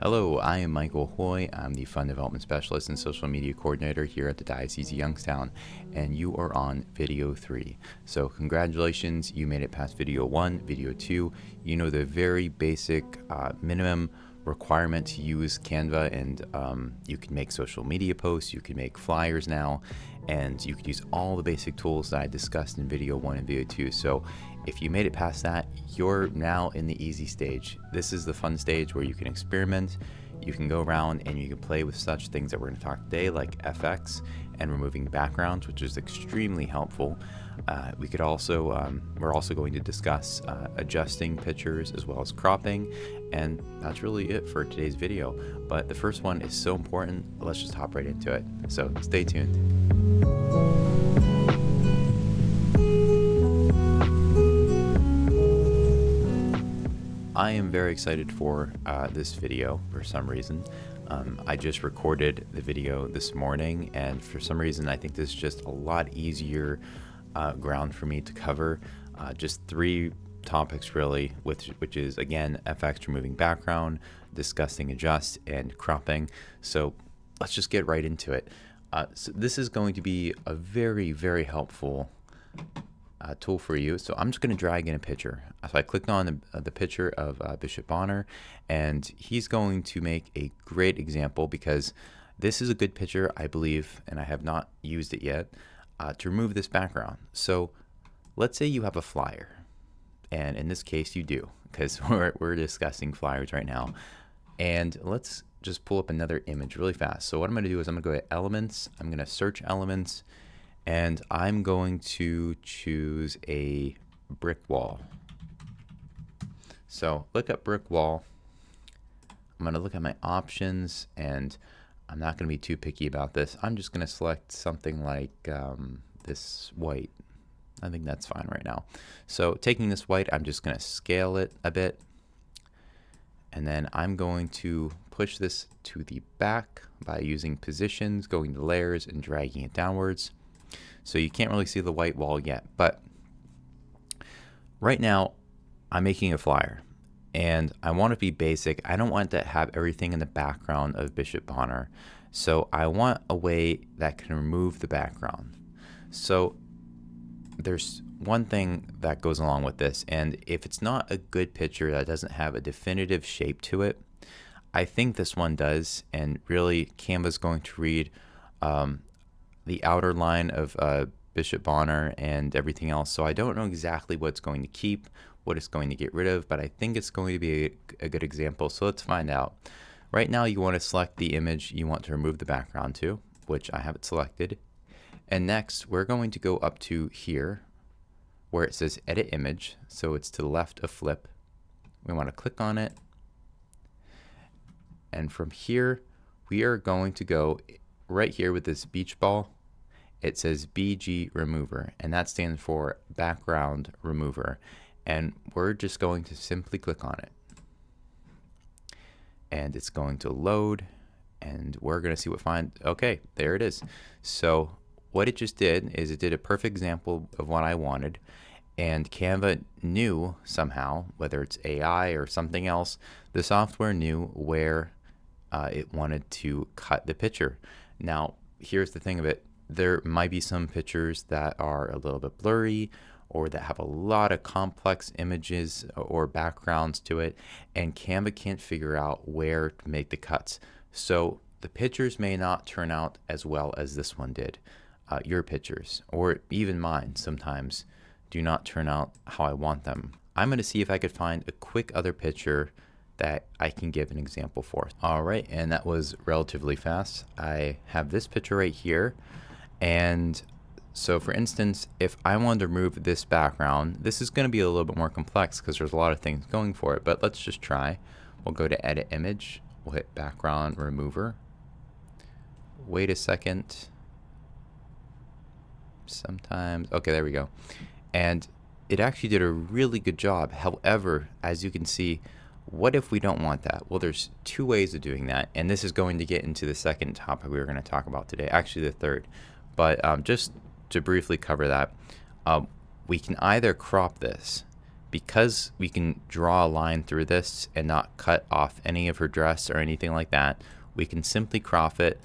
Hello, I am Michael Hoy. I'm the Fund Development Specialist and Social Media Coordinator here at the Diocese of Youngstown, and you are on video 3. So congratulations, you made it past video 1, video 2. You know the very basic minimum requirement to use Canva, and you can make social media posts, you can make flyers now, and you can use all the basic tools that I discussed in video 1 and video 2. So if you made it past that, you're now in the easy stage. This is the fun stage where you can experiment, you can go around and you can play with such things that we're going to talk today, like FX and removing backgrounds, which is extremely helpful. We're also going to discuss adjusting pictures as well as cropping, and that's really it for today's video. But the first one is so important, let's just hop right into it. So stay tuned. I am very excited for this video for some reason. I just recorded the video this morning, and for some reason I think this is just a lot easier ground for me to cover. Just 3 topics really, which is again FX, removing background, discussing adjust, and cropping. So let's just get right into it. So this is going to be a very, very helpful tool for you. So I'm just going to drag in a picture. So I clicked on the picture of Bishop Bonner, and he's going to make a great example because this is a good picture, I believe, and I have not used it yet, to remove this background. So let's say you have a flyer, and in this case you do, because we're discussing flyers right now. And let's just pull up another image really fast. So what I'm going to do is I'm going to go to Elements, I'm going to search Elements, and I'm going to choose a brick wall. So look up brick wall. I'm going to look at my options, and I'm not going to be too picky about this. I'm just going to select something like this white. I think that's fine right now. So taking this white, I'm just going to scale it a bit. And then I'm going to push this to the back by using positions, going to layers, and dragging it downwards. So you can't really see the white wall yet, but right now I'm making a flyer and I want to be basic. I don't want to have everything in the background of Bishop Bonner. So I want a way that can remove the background. So there's one thing that goes along with this, and if it's not a good picture that doesn't have a definitive shape to it, I think this one does, and really Canva's going to read the outer line of Bishop Bonner and everything else. So I don't know exactly what it's going to keep, what it's going to get rid of, but I think it's going to be a good example. So let's find out. Right now you want to select the image you want to remove the background to, which I have it selected. And next we're going to go up to here where it says Edit Image. So it's to the left of Flip. We want to click on it. And from here we are going to go right here with this beach ball. It says BG Remover, and that stands for Background Remover. And we're just going to simply click on it. And it's going to load, and we're going to see what okay, there it is. So what it just did is it did a perfect example of what I wanted, and Canva knew somehow, whether it's AI or something else, the software knew where it wanted to cut the picture. Now, here's the thing of it. There might be some pictures that are a little bit blurry or that have a lot of complex images or backgrounds to it, and Canva can't figure out where to make the cuts. So the pictures may not turn out as well as this one did. Your pictures, or even mine, sometimes do not turn out how I want them. I'm going to see if I could find a quick other picture that I can give an example for. All right, and that was relatively fast. I have this picture right here. And so for instance, if I wanted to remove this background, this is going to be a little bit more complex because there's a lot of things going for it, but let's just try. We'll go to Edit Image, we'll hit Background Remover. Wait a second. Sometimes, okay, there we go. And it actually did a really good job. However, as you can see, what if we don't want that? Well, there's 2 ways of doing that, and this is going to get into the second topic we were going to talk about today, actually the third. But just to briefly cover that, we can either crop this because we can draw a line through this and not cut off any of her dress or anything like that, we can simply crop it,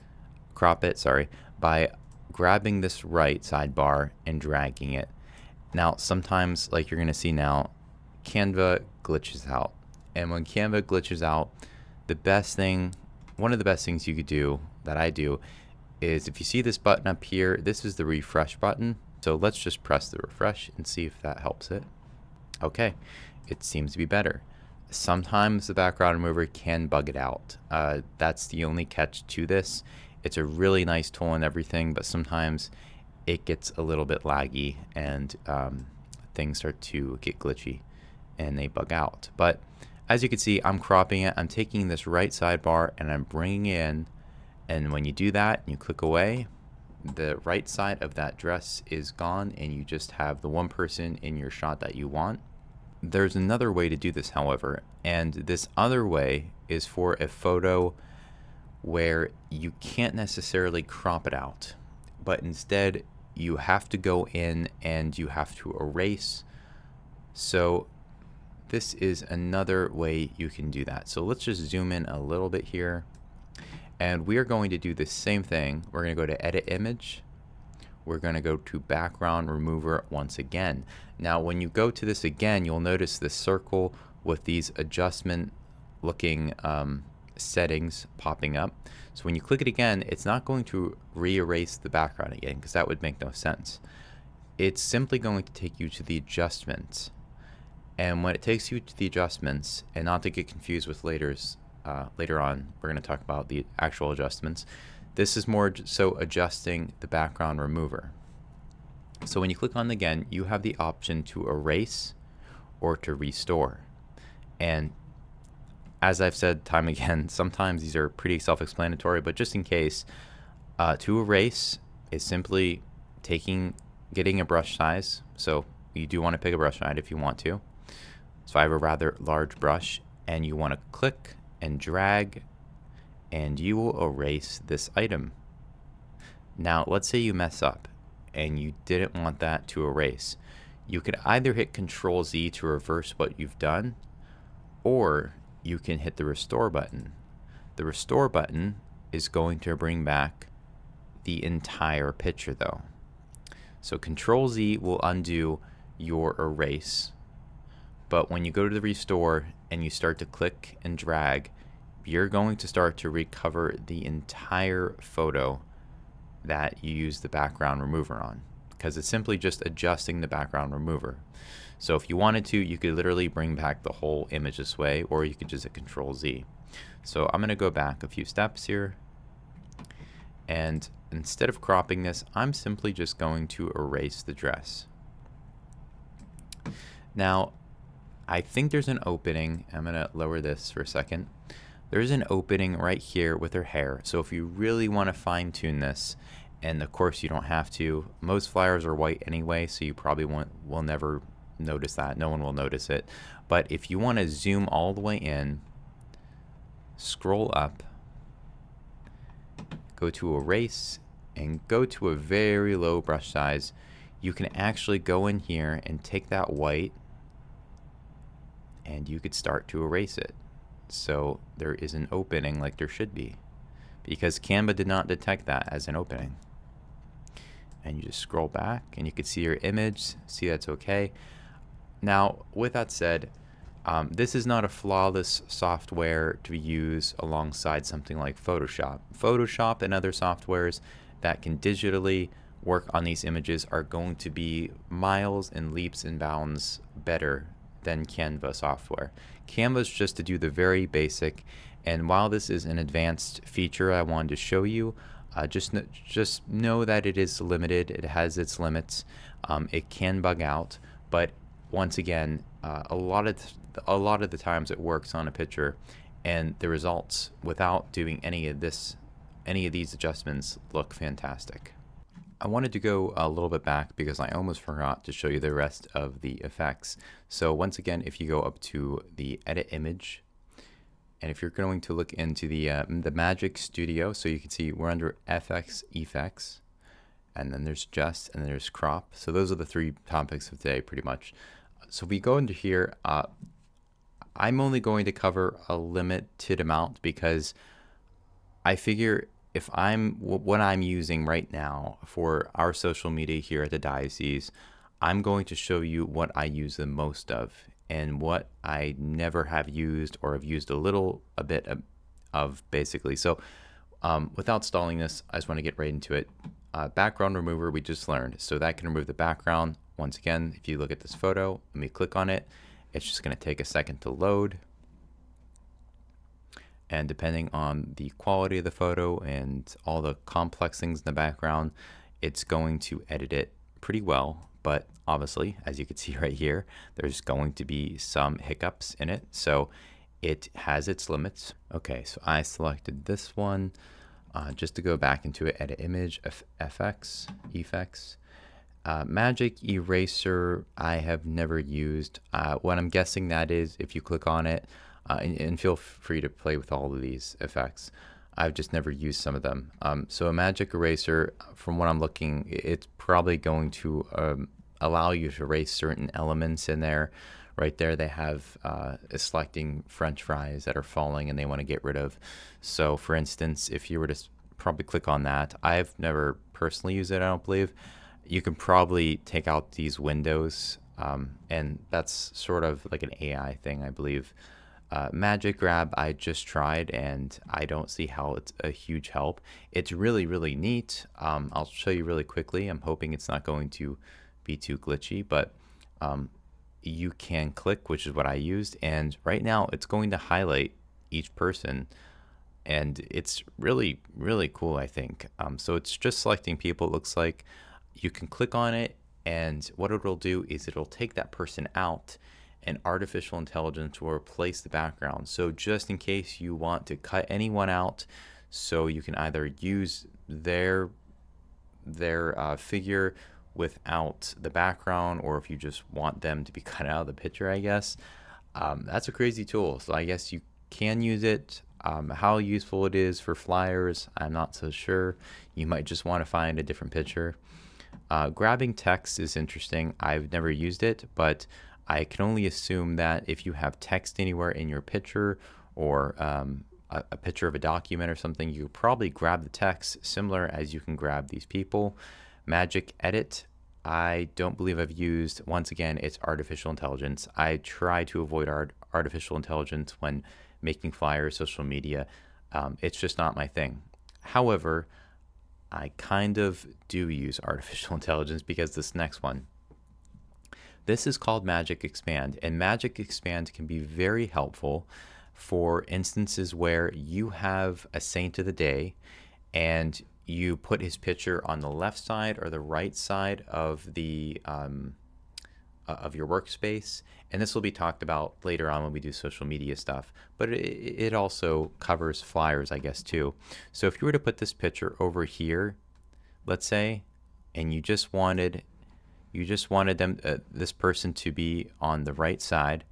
by grabbing this right sidebar and dragging it. Now, sometimes, like you're going to see now, Canva glitches out. And when Canva glitches out, one of the best things you could do, that I do, is if you see this button up here, this is the refresh button. So let's just press the refresh and see if that helps it. Okay, it seems to be better. Sometimes the background remover can bug it out. That's the only catch to this. It's a really nice tool and everything, but sometimes it gets a little bit laggy and things start to get glitchy and they bug out. But as you can see, I'm cropping it. I'm taking this right sidebar and I'm bringing it in. And when you do that and you click away, the right side of that dress is gone and you just have the one person in your shot that you want. There's another way to do this, however, and this other way is for a photo where you can't necessarily crop it out, but instead you have to go in and you have to erase. So this is another way you can do that. So let's just zoom in a little bit here. And we are going to do the same thing. We're going to go to Edit Image. We're going to go to Background Remover once again. Now, when you go to this again, you'll notice this circle with these adjustment looking settings popping up. So when you click it again, it's not going to re-erase the background again, because that would make no sense. It's simply going to take you to the adjustments. And when it takes you to the adjustments, and not to get confused with later on, we're going to talk about the actual adjustments. This is more so adjusting the background remover. So when you click on it again, you have the option to erase or to restore. And as I've said time again, sometimes these are pretty self-explanatory, but just in case, to erase is simply getting a brush size. So you do want to pick a brush size if you want to. So I have a rather large brush, and you want to click and drag, and you will erase this item. Now, let's say you mess up and you didn't want that to erase. You could either hit Control Z to reverse what you've done, or you can hit the Restore button. The Restore button is going to bring back the entire picture though. So Control Z will undo your erase. But when you go to the Restore and you start to click and drag, you're going to start to recover the entire photo that you use the background remover on, because it's simply just adjusting the background remover. So if you wanted to, you could literally bring back the whole image this way, or you could just hit Control Z. So I'm going to go back a few steps here, and instead of cropping this, I'm simply just going to erase the dress. Now, I think there's an opening. I'm going to lower this for a second. There's an opening right here with her hair. So if you really want to fine tune this, and of course you don't have to, most flyers are white anyway, so you probably will never notice that. No one will notice it. But if you want to zoom all the way in, scroll up, go to erase, and go to a very low brush size, you can actually go in here and take that white, and you could start to erase it. So there is an opening like there should be, because Canva did not detect that as an opening. And you just scroll back and you can see your image, see that's okay. Now, with that said, this is not a flawless software to use alongside something like Photoshop. Photoshop and other softwares that can digitally work on these images are going to be miles and leaps and bounds better than Canva software. Canva's just to do the very basic, and while this is an advanced feature I wanted to show you, just know that it is limited. It has its limits. It can bug out, but once again, a lot of the times it works on a picture, and the results without doing any of these adjustments look fantastic. I wanted to go a little bit back because I almost forgot to show you the rest of the effects. So once again, if you go up to the Edit Image, and if you're going to look into the Magic Studio, so you can see we're under FX Effects, and then there's Adjust, and then there's Crop. So those are the three topics of today, pretty much. So if we go into here, I'm only going to cover a limited amount because I figure if what I'm using right now for our social media here at the diocese, I'm going to show you what I use the most of and what I never have used or have used a bit of basically. So without stalling this, I just want to get right into it. Background remover we just learned. So that can remove the background. Once again, if you look at this photo, let me click on it. It's just going to take a second to load. And depending on the quality of the photo and all the complex things in the background, it's going to edit it pretty well. But obviously, as you can see right here, there's going to be some hiccups in it. So it has its limits. Okay, so I selected this one. Just to go back into it, edit image, effects. Magic Eraser, I have never used. What I'm guessing that is, if you click on it, and feel free to play with all of these effects. I've just never used some of them. So a Magic Eraser, from what I'm looking, it's probably going to allow you to erase certain elements in there. Right there, they have selecting French fries that are falling and they want to get rid of. So for instance, if you were to probably click on that, I've never personally used it, I don't believe. You can probably take out these windows, and that's sort of like an AI thing, I believe. Magic Grab I just tried and I don't see how it's a huge help. It's really, really neat. I'll show you really quickly. I'm hoping it's not going to be too glitchy, but you can click, which is what I used, and right now it's going to highlight each person, and it's really, really cool, I think. So it's just selecting people, it looks like. You can click on it, and what it'll do is it'll take that person out, and artificial intelligence will replace the background. So just in case you want to cut anyone out, so you can either use their figure without the background, or if you just want them to be cut out of the picture, I guess. That's a crazy tool. So I guess you can use it. How useful it is for flyers, I'm not so sure. You might just want to find a different picture. Grabbing text is interesting. I've never used it, but I can only assume that if you have text anywhere in your picture, or a picture of a document or something, you probably grab the text similar as you can grab these people. Magic Edit, I don't believe I've used. Once again, it's artificial intelligence. I try to avoid artificial intelligence when making flyers, social media. It's just not my thing. However, I kind of do use artificial intelligence because this next one. This is called Magic Expand, and Magic Expand can be very helpful for instances where you have a saint of the day and you put his picture on the left side or the right side of the of your workspace, and this will be talked about later on when we do social media stuff, but it also covers flyers, I guess, too. So if you were to put this picture over here, let's say, and you just wanted them this person to be on the right side,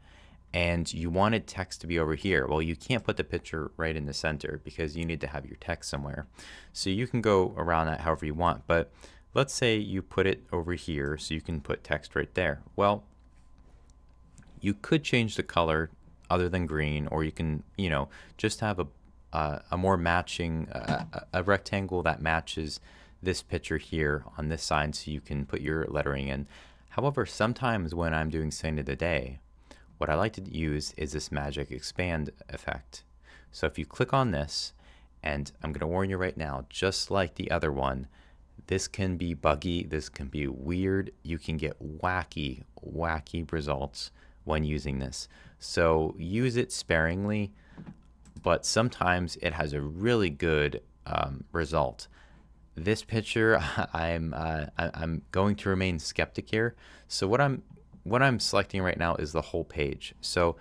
and you wanted text to be over here. Well, you can't put the picture right in the center because you need to have your text somewhere. So you can go around that however you want, but let's say you put it over here so you can put text right there. Well, you could change the color other than green, or you can, just have a more matching, a rectangle that matches this picture here on this side so you can put your lettering in. However, sometimes when I'm doing Saint of the Day, what I like to use is this Magic Expand effect. So if you click on this, and I'm going to warn you right now, just like the other one, this can be buggy, this can be weird, you can get wacky results when using this. So use it sparingly, but sometimes it has a really good result. This picture, I'm going to remain skeptic here. So what I'm selecting right now is the whole page. So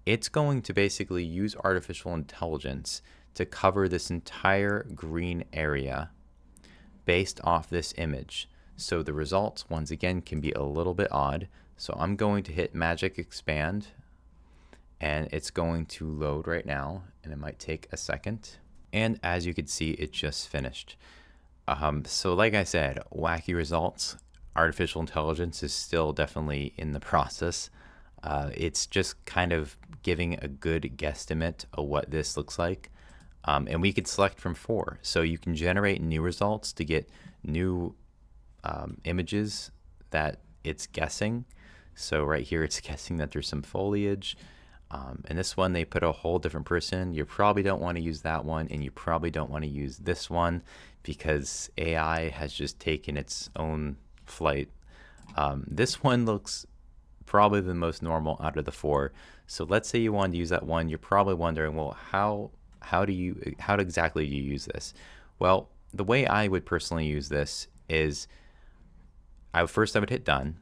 it's going to basically use artificial intelligence to cover this entire green area based off this image. So the results, once again, can be a little bit odd. So I'm going to hit Magic Expand, and it's going to load right now, and it might take a second. And as you can see, it just finished. So like I said, wacky results. Artificial intelligence is still definitely in the process It's just kind of giving a good guesstimate of what this looks like. And we could select from 4. So you can generate new results to get new images that it's guessing. So right here, it's guessing that there's some foliage. And this one, they put a whole different person. You probably don't want to use that one, and you probably don't want to use this one because AI has just taken its own flight. This one looks probably the most normal out of the 4. So let's say you wanted to use that one. You're probably wondering, well, how exactly do you use this? Well, the way I would personally use this is I would hit done.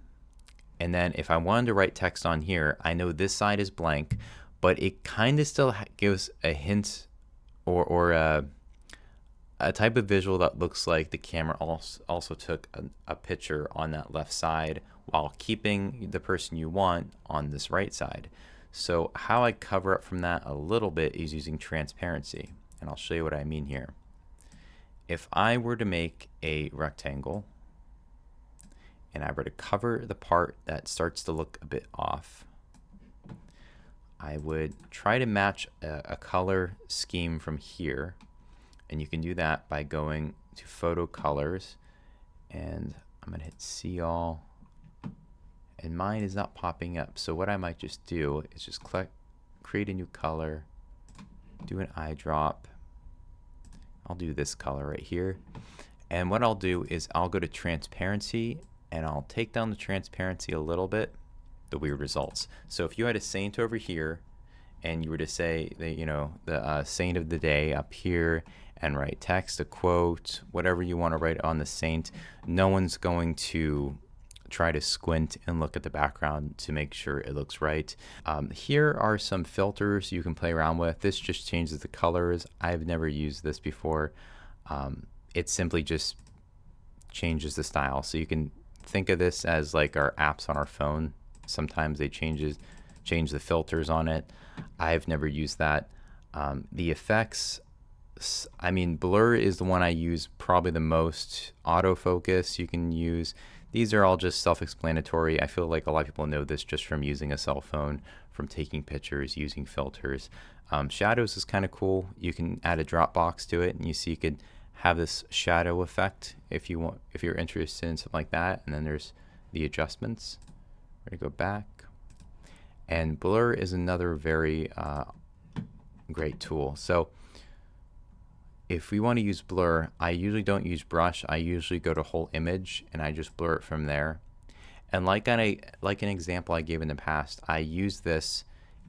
And then if I wanted to write text on here, I know this side is blank, but it kind of still gives a hint or a type of visual that looks like the camera also took a picture on that left side while keeping the person you want on this right side. So how I cover up from that a little bit is using transparency, and I'll show you what I mean here. If I were to make a rectangle and I were to cover the part that starts to look a bit off, I would try to match a color scheme from here. And you can do that by going to photo colors, and I'm going to hit see all, and mine is not popping up. So what I might just do is just create a new color, do an eyedrop. I'll do this color right here. And what I'll do is I'll go to transparency, and I'll take down the transparency a little bit, the weird results. So if you had a saint over here, and you were to say that, the saint of the day up here, and write text, a quote, whatever you want to write on the saint, no one's going to try to squint and look at the background to make sure it looks right. Here are some filters you can play around with. This just changes the colors. I've never used this before. It simply just changes the style. So you can think of this as like our apps on our phone. Sometimes they change the filters on it. I've never used that. The effects, I mean, blur is the one I use probably the most. Autofocus you can use. These are all just self-explanatory. I feel like a lot of people know this just from using a cell phone, from taking pictures, using filters. Shadows is kind of cool. You can add a drop box to it, and you see you could have this shadow effect if you're interested in something like that. And then there's the adjustments. We're gonna go back. And blur is another very great tool. So if we want to use blur, I usually don't use brush. I usually go to whole image and I just blur it from there. And like an example I gave in the past, I use this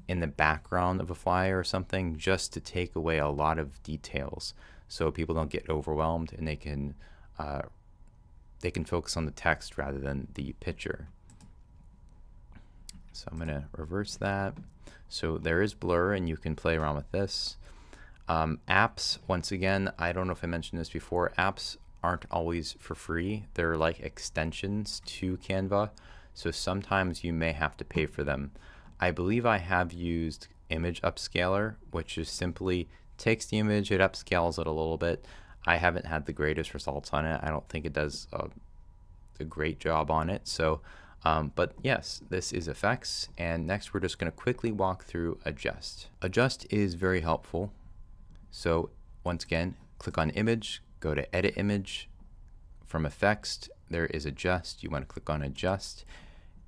in the background of a flyer or something just to take away a lot of details so people don't get overwhelmed, and they can focus on the text rather than the picture. So I'm going to reverse that. So there is blur, and you can play around with this. Apps, once again, I don't know if I mentioned this before, apps aren't always for free. They're like extensions to Canva, so sometimes you may have to pay for them. I believe I have used Image Upscaler, which is simply takes the image, it upscales it a little bit. I haven't had the greatest results on it. I don't think it does a great job on it. So, but yes, this is effects. And next we're just going to quickly walk through adjust. Adjust is very helpful. So once again, click on image, go to edit image. From effects, there is adjust. You want to click on adjust.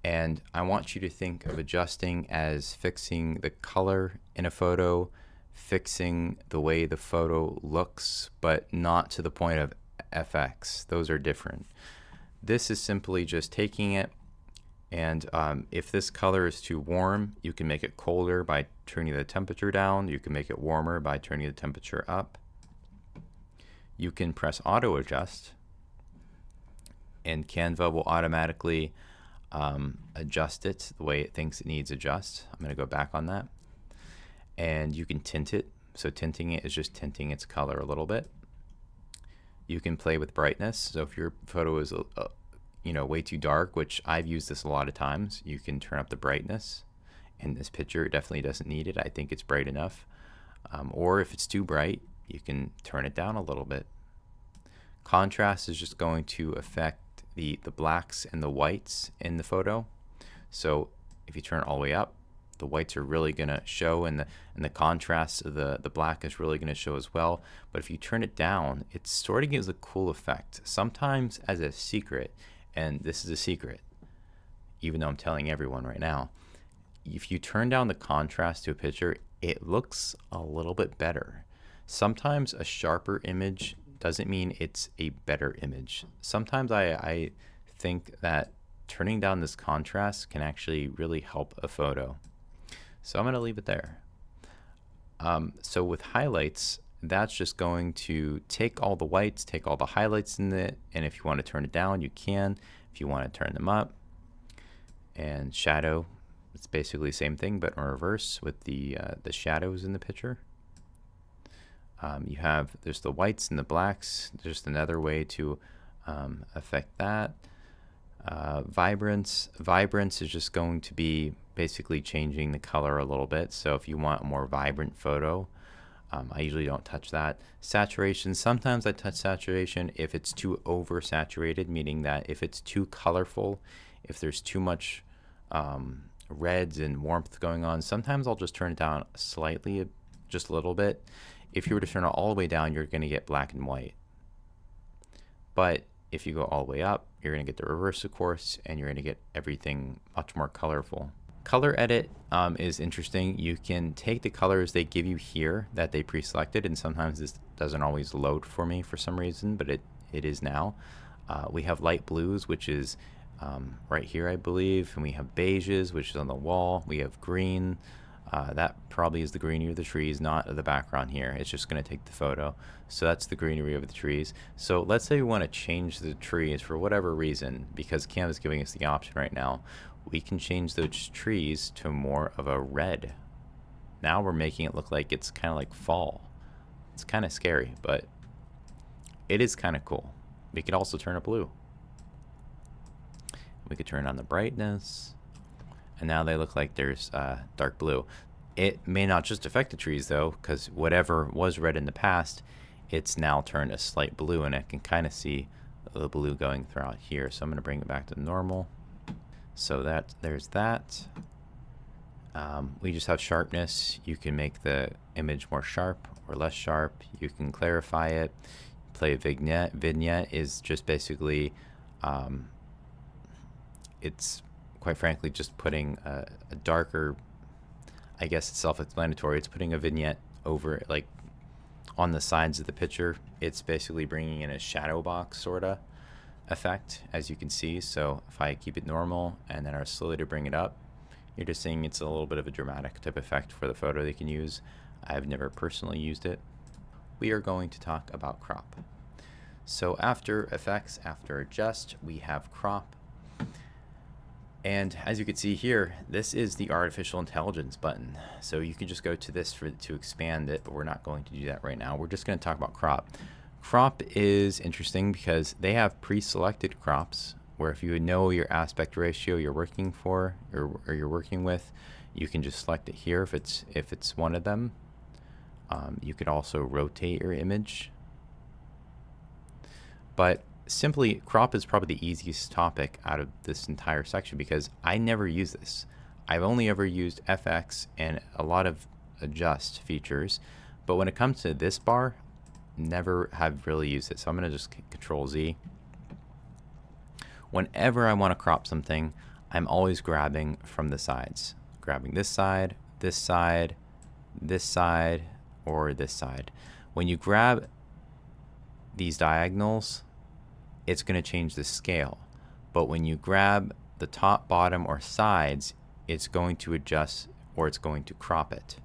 And I want you to think of adjusting as fixing the color in a photo, fixing the way the photo looks, but not to the point of FX. Those are different. This is simply just taking it, and if this color is too warm, you can make it colder by turning the temperature down. You can make it warmer by turning the temperature up. You can press auto adjust, and Canva will automatically adjust it the way it thinks it needs adjust. I'm going to go back on that. And you can tint it. So tinting it is just tinting its color a little bit. You can play with brightness. So if your photo is way too dark, which I've used this a lot of times, you can turn up the brightness. In this picture, it definitely doesn't need it. I think it's bright enough. Or if it's too bright, you can turn it down a little bit. Contrast is just going to affect the blacks and the whites in the photo. So if you turn it all the way up, the whites are really going to show, and the contrast of the black is really going to show as well. But if you turn it down, it sort of gives a cool effect. Sometimes as a secret, and this is a secret, even though I'm telling everyone right now, if you turn down the contrast to a picture, it looks a little bit better. Sometimes a sharper image doesn't mean it's a better image. Sometimes I think that turning down this contrast can actually really help a photo. So I'm going to leave it there. So with highlights, that's just going to take all the whites, take all the highlights in it, and if you want to turn it down, you can. If you want to turn them up. And shadow, it's basically the same thing, but in reverse with the shadows in the picture. There's the whites and the blacks. Just another way to affect that. Vibrance is just going to be basically changing the color a little bit. So if you want a more vibrant photo, I usually don't touch that. Saturation, sometimes I touch saturation if it's too oversaturated, meaning that if it's too colorful, if there's too much reds and warmth going on, sometimes I'll just turn it down slightly, just a little bit. If you were to turn it all the way down, you're going to get black and white. But if you go all the way up, you're going to get the reverse, of course, and you're going to get everything much more colorful. Color edit is interesting. You can take the colors they give you here that they pre-selected, and sometimes this doesn't always load for me for some reason, but it is now. We have light blues, which is right here, I believe, and we have beiges, which is on the wall. We have green. That probably is the greenery of the trees, not of the background here. It's just going to take the photo. So that's the greenery of the trees. So let's say we want to change the trees for whatever reason, because Canva is giving us the option right now. We can change those trees to more of a red. Now we're making it look like it's kind of like fall. It's kind of scary, but it is kind of cool. We could also turn it blue. We could turn on the brightness, and now they look like there's dark blue. It may not just affect the trees though, because whatever was red in the past, it's now turned a slight blue, and I can kind of see the blue going throughout here. So I'm going to bring it back to normal. So there's that. We just have sharpness. You can make the image more sharp or less sharp. You can clarify it. Play a vignette. Vignette is just basically, it's quite frankly just putting a darker, I guess it's self-explanatory. It's putting a vignette over, like, on the sides of the picture. It's basically bringing in a shadow box sort of effect, as you can see. So if I keep it normal and then I slowly to bring it up, you're just seeing it's a little bit of a dramatic type effect for the photo they can use. I've never personally used it. We are going to talk about crop. So after effects, after adjust, we have crop. And as you can see here, this is the artificial intelligence button. So you can just go to this to expand it, but we're not going to do that right now. We're just going to talk about crop. Crop is interesting because they have pre-selected crops where if you know your aspect ratio you're working for or you're working with, you can just select it here if it's one of them. You could also rotate your image. But simply, crop is probably the easiest topic out of this entire section because I never use this. I've only ever used FX and a lot of adjust features, but when it comes to this bar, never have really used it. So I'm going to just Control Z. Whenever I want to crop something, I'm always grabbing from the sides. Grabbing this side, this side, this side, or this side. When you grab these diagonals, it's going to change the scale. But when you grab the top, bottom, or sides, it's going to adjust or it's going to crop it.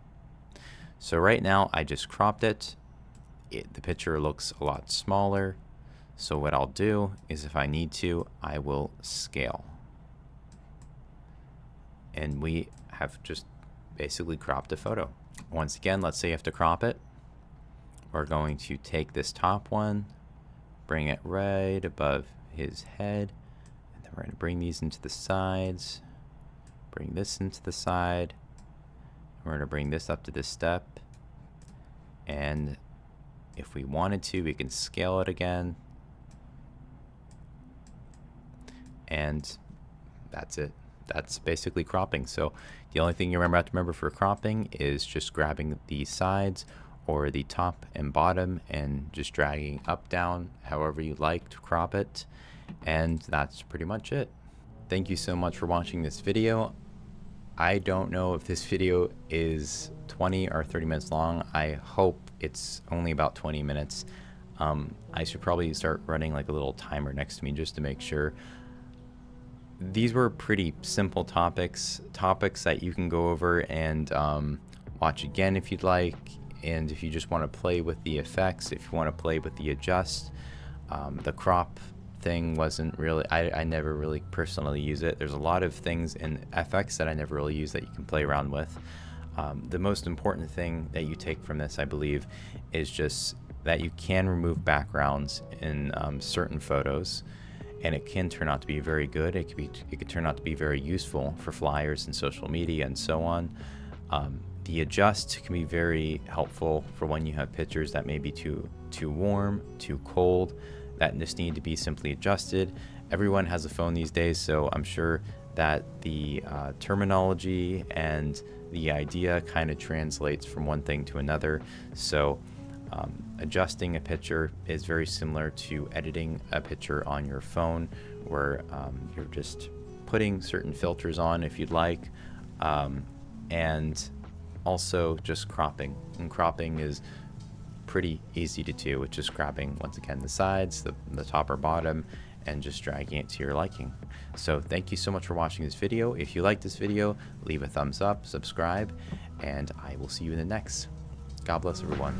So right now I just cropped it. The picture looks a lot smaller. So what I'll do is if I need to, I will scale. And we have just basically cropped a photo. Once again, let's say you have to crop it. We're going to take this top one, bring it right above his head, and then we're going to bring these into the sides, bring this into the side, we're going to bring this up to this step, and if we wanted to, we can scale it again, and that's it. that's basically cropping. So the only thing you have to remember for cropping is just grabbing the sides or the top and bottom and just dragging up, down, however you like to crop it. And that's pretty much it. Thank you so much for watching this video. I don't know if this video is 20 or 30 minutes long. I hope it's only about 20 minutes. I should probably start running like a little timer next to me just to make sure. These were pretty simple topics that you can go over and watch again if you'd like. And if you just want to play with the effects, if you want to play with the adjust, the crop thing wasn't really, I never really personally use it. There's a lot of things in FX that I never really use that you can play around with. The most important thing that you take from this, I believe, is just that you can remove backgrounds in certain photos, and it can turn out to be very good. It could turn out to be very useful for flyers and social media and so on. The adjust can be very helpful for when you have pictures that may be too warm, too cold, that just need to be simply adjusted. Everyone has a phone these days, so I'm sure that the terminology and the idea kind of translates from one thing to another. So adjusting a picture is very similar to editing a picture on your phone, where you're just putting certain filters on if you'd like, and also just cropping. And cropping is pretty easy to do. It's just grabbing, once again, the sides, the top or bottom, and just dragging it to your liking. So thank you so much for watching this video. If you like this video, leave a thumbs up, subscribe, and I will see you in the next. God bless everyone.